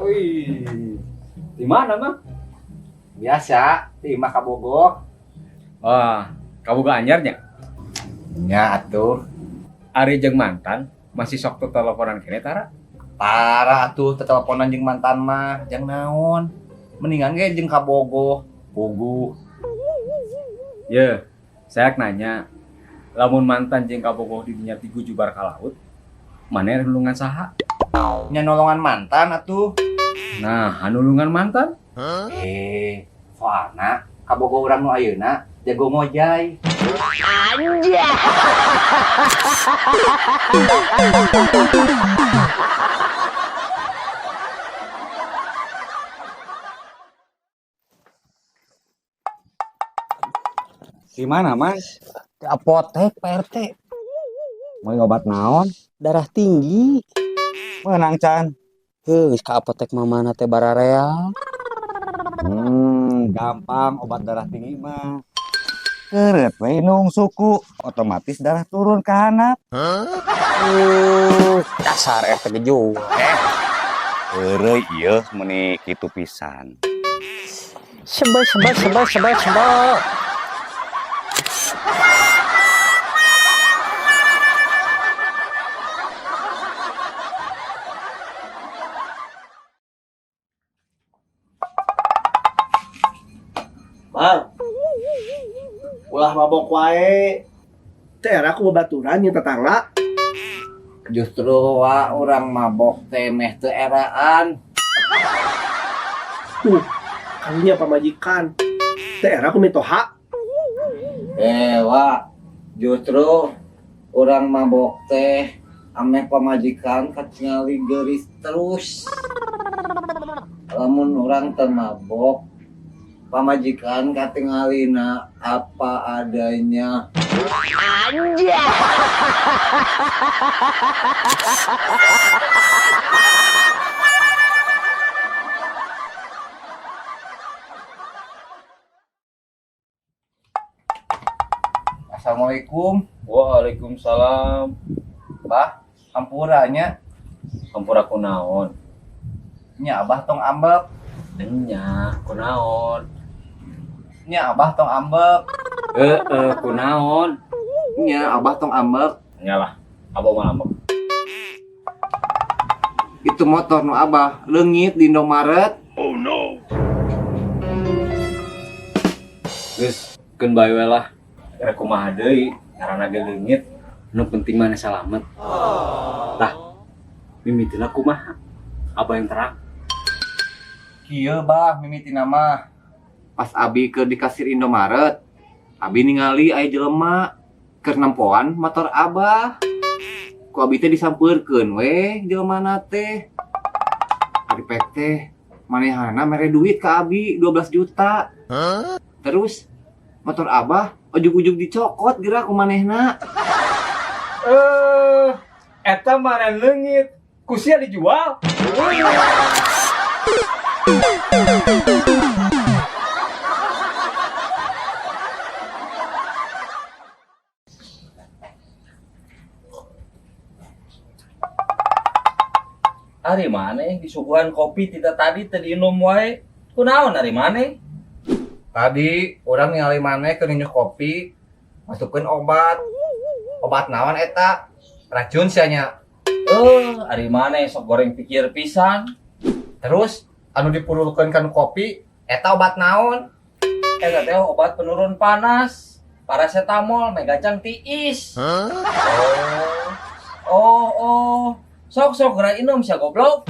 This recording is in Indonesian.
Wih, di mana mah? Biasa, di imah kabogoh. Wah, kamu gak anyarnya? Nya atuh. Ari jeung mantan masih sok teleponan kene tara? Tara atuh teteleponan jeung mantan mah, jang naon. Mendingan ge jeung kabogoh, pugu. Ye, saya nanya, lamun mantan jeung kabogoh didinya tigu jubar ka laut, mana nulungan saha? Nya nolongan mantan atuh. Nah, nulungan mantan? Soalna kabogoh urang nu ayeuna jago ngojay. Anjay. Di mana, Mas? Di apotek Pak RT. Mau obat naon? Darah tinggi. Menang, Can. Geus ka apotek mamana teh bararea. Gampang obat darah tinggi mah. Keret we nung suku, otomatis darah turun ke handap. Dasar RT gejo. Heureuy ieu meuni kitu pisan. Sebel. Bang, ulah mabok wae. Teh aku babaturan yang tetangga. Justru orang mabok teh meh teu eraan. Tuh, kalinya pamajikan. Teh aku mitoha. Justru orang mabok teh ameh pamajikan katingali geuris terus. Lamun orang teu mabok, pamajikan katingalina apa adanya. Anjay. Assalamualaikum. Waalaikumsalam. Bah, hampuranya Hampura kunaon? nya abah tong ambek. Nya, kunaon? Nya abah tong ambek. Kunaon? Nya abah tong ambek. Nyalah, abah mah ambek. Itu motor nu abah leungit di Indomaret. Geus, keun bae we lah. Rek kumaha deui, ngaranna ge leungit. Nu penting mah salamet. Tah, mimitina kumaha? Abah yang terang. Kieu bah mimitina mah. Pas abi ke di kasir Indomaret, abi ningali aya jelema keur nempoan motor abah. Ku abi teh disampeurkeun we jelemana teh. Ari pek teh manehana mere duit ka abi 12 juta. Terus motor abah ujug-ujug dicokot geura ku manehna. Eta mah leungit, kusia dijual. Ari maneh disuguhan kopi tidak tadi teu diinum wae. Kunaon ari maneh? Tadi urang ningali maneh keur nginum kopi, masukkeun obat. Obat naon eta? Racun sia nya. Ari maneh sok goreng pikir pisan. Terus anu dipurulkeun kan kopi eta obat naon? Eta teh obat penurun panas, paracetamol megacang tiis. Oh. Sok geura inum sia goblok.